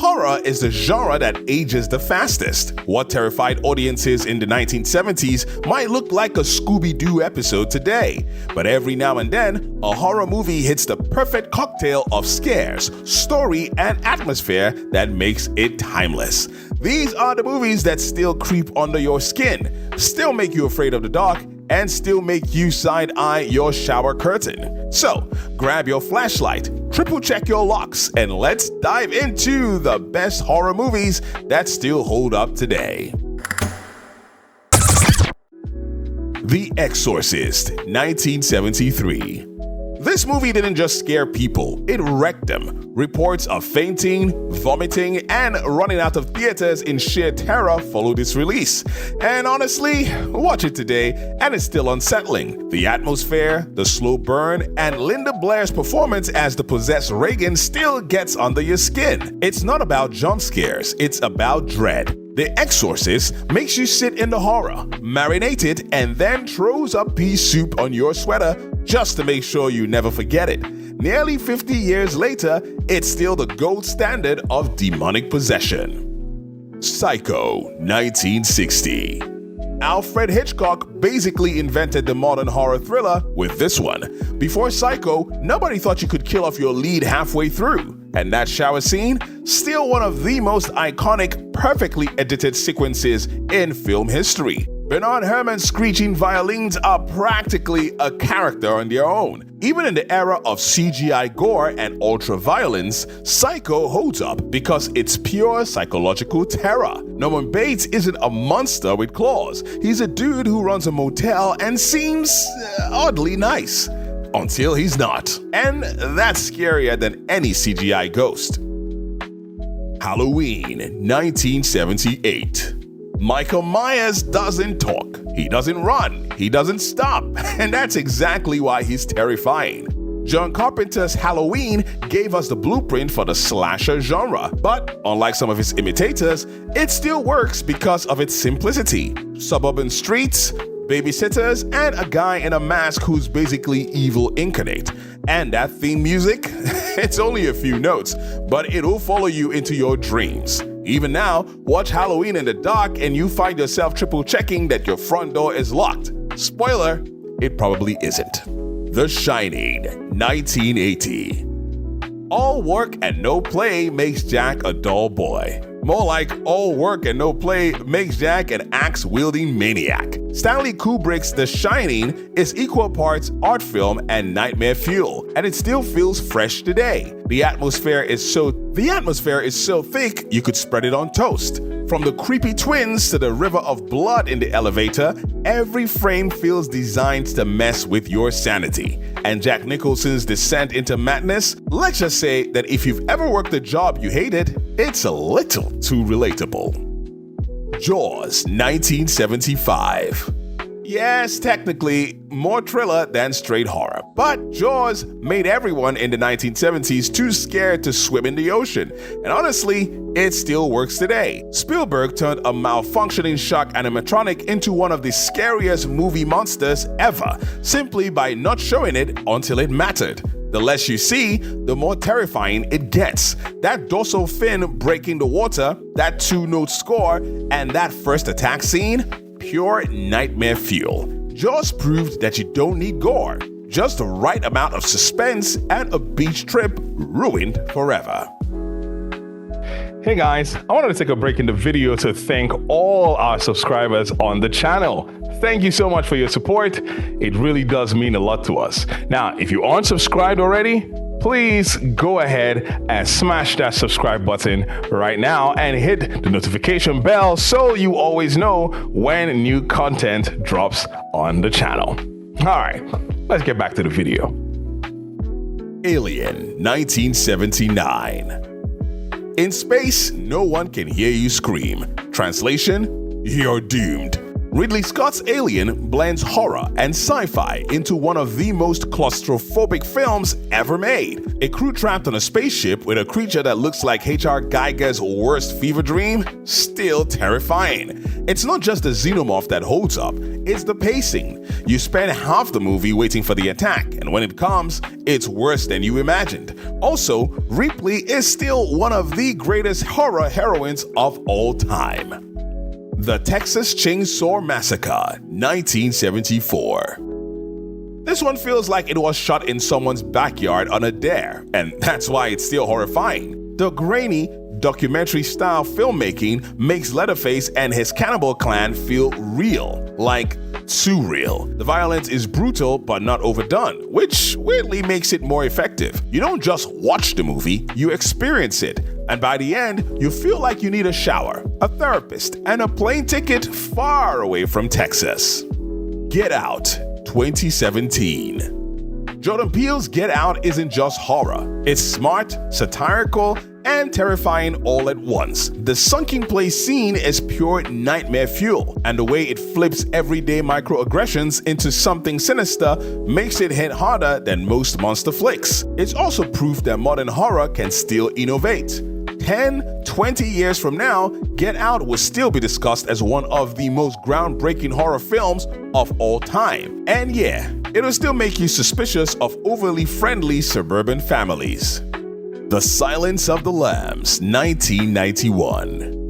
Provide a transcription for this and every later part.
Horror is the genre that ages the fastest. What terrified audiences in the 1970s might look like a Scooby-Doo episode today, but every now and then, a horror movie hits the perfect cocktail of scares, story, and atmosphere that makes it timeless. These are the movies that still creep under your skin, still make you afraid of the dark, and still make you side-eye your shower curtain. So, grab your flashlight, triple check your locks, and let's dive into the best horror movies that still hold up today. The Exorcist, 1973. This movie didn't just scare people, it wrecked them. Reports of fainting, vomiting, and running out of theaters in sheer terror followed its release. And honestly, watch it today and it's still unsettling. The atmosphere, the slow burn, and Linda Blair's performance as the possessed Reagan still gets under your skin. It's not about jump scares, it's about dread. The Exorcist makes you sit in the horror, marinate it, and then throws up pea soup on your sweater just to make sure you never forget it. Nearly 50 years later, it's still the gold standard of demonic possession. Psycho, 1960. Alfred Hitchcock basically invented the modern horror thriller with this one. Before Psycho, nobody thought you could kill off your lead halfway through. And that shower scene, still one of the most iconic, perfectly edited sequences in film history. Bernard Herrmann's screeching violins are practically a character on their own. Even in the era of CGI gore and ultra-violence, Psycho holds up because it's pure psychological terror. Norman Bates isn't a monster with claws. He's a dude who runs a motel and seems oddly nice. Until he's not. And that's scarier than any CGI ghost. Halloween, 1978. Michael Myers doesn't talk, he doesn't run, he doesn't stop, and that's exactly why he's terrifying. John Carpenter's Halloween gave us the blueprint for the slasher genre, but unlike some of his imitators, it still works because of its simplicity. Suburban streets, babysitters, and a guy in a mask who's basically evil incarnate. And that theme music? It's only a few notes, but it'll follow you into your dreams. Even now, watch Halloween in the dark and you find yourself triple checking that your front door is locked. Spoiler, it probably isn't. The Shining, 1980. All work and no play makes Jack a dull boy. More like all work and no play makes Jack an axe-wielding maniac. Stanley Kubrick's The Shining is equal parts art film and nightmare fuel, and it still feels fresh today. The atmosphere is so thick you could spread it on toast. From the creepy twins to the river of blood in the elevator, every frame feels designed to mess with your sanity. And Jack Nicholson's descent into madness, let's just say that if you've ever worked a job you hated, it's a little too relatable. Jaws, 1975. Yes, technically, more thriller than straight horror. But Jaws made everyone in the 1970s too scared to swim in the ocean. And honestly, it still works today. Spielberg turned a malfunctioning shark animatronic into one of the scariest movie monsters ever, simply by not showing it until it mattered. The less you see, the more terrifying it gets. That dorsal fin breaking the water, that two-note score, and that first attack scene, pure nightmare fuel. Jaws proved that you don't need gore, just the right amount of suspense and a beach trip ruined forever. Hey guys, I wanted to take a break in the video to thank all our subscribers on the channel. Thank you so much for your support. It really does mean a lot to us. Now, if you aren't subscribed already, please go ahead and smash that subscribe button right now and hit the notification bell so you always know when new content drops on the channel. All right, let's get back to the video. Alien, 1979. In space, no one can hear you scream. Translation, you're doomed. Ridley Scott's Alien blends horror and sci-fi into one of the most claustrophobic films ever made. A crew trapped on a spaceship with a creature that looks like H.R. Geiger's worst fever dream? Still terrifying. It's not just the xenomorph that holds up, it's the pacing. You spend half the movie waiting for the attack, and when it comes, it's worse than you imagined. Also, Ripley is still one of the greatest horror heroines of all time. The Texas Chainsaw Massacre, 1974. This one feels like it was shot in someone's backyard on a dare, and that's why it's still horrifying. The grainy, documentary-style filmmaking makes Leatherface and his cannibal clan feel real, like too real. The violence is brutal but not overdone, which weirdly makes it more effective. You don't just watch the movie, you experience it. And by the end, you feel like you need a shower, a therapist, and a plane ticket far away from Texas. Get Out, 2017. Jordan Peele's Get Out isn't just horror. It's smart, satirical, and terrifying all at once. The sunken place scene is pure nightmare fuel, and the way it flips everyday microaggressions into something sinister makes it hit harder than most monster flicks. It's also proof that modern horror can still innovate. 10, 20 years from now, Get Out will still be discussed as one of the most groundbreaking horror films of all time. And yeah, it'll still make you suspicious of overly friendly suburban families. The Silence of the Lambs, 1991.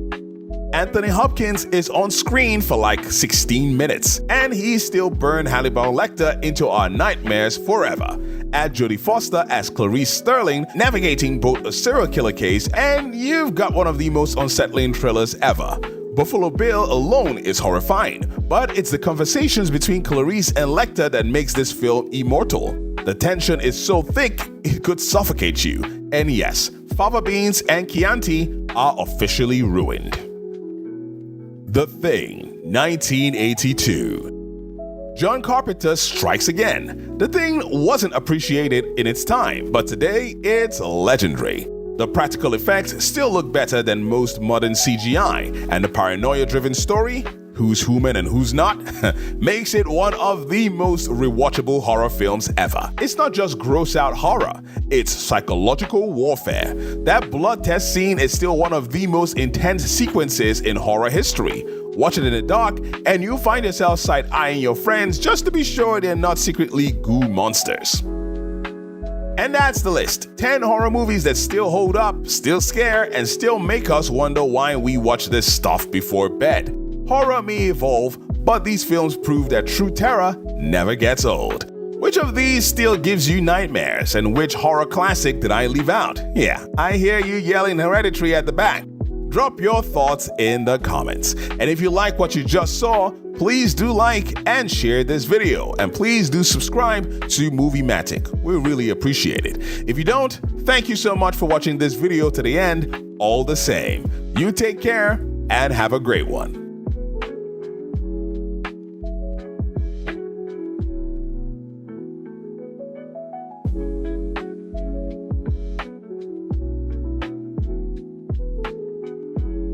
Anthony Hopkins is on screen for like 16 minutes, and he still burned Hannibal Lecter into our nightmares forever. Add Jodie Foster as Clarice Sterling, navigating both a serial killer case, and you've got one of the most unsettling thrillers ever. Buffalo Bill alone is horrifying, but it's the conversations between Clarice and Lecter that makes this film immortal. The tension is so thick, it could suffocate you. And yes, fava beans and Chianti are officially ruined. The Thing, 1982. John Carpenter strikes again. The Thing wasn't appreciated in its time, but today it's legendary. The practical effects still look better than most modern CGI, and the paranoia-driven story, who's human and who's not, makes it one of the most rewatchable horror films ever. It's not just gross-out horror, it's psychological warfare. That blood test scene is still one of the most intense sequences in horror history. Watch it in the dark, and you'll find yourself side-eyeing your friends just to be sure they're not secretly goo monsters. And that's the list. 10 horror movies that still hold up, still scare, and still make us wonder why we watch this stuff before bed. Horror may evolve, but these films prove that true terror never gets old. Which of these still gives you nightmares, and which horror classic did I leave out? Yeah, I hear you yelling Hereditary at the back. Drop your thoughts in the comments. And if you like what you just saw, please do like and share this video. And please do subscribe to Moviematic. We really appreciate it. If you don't, thank you so much for watching this video to the end. All the same, you take care and have a great one.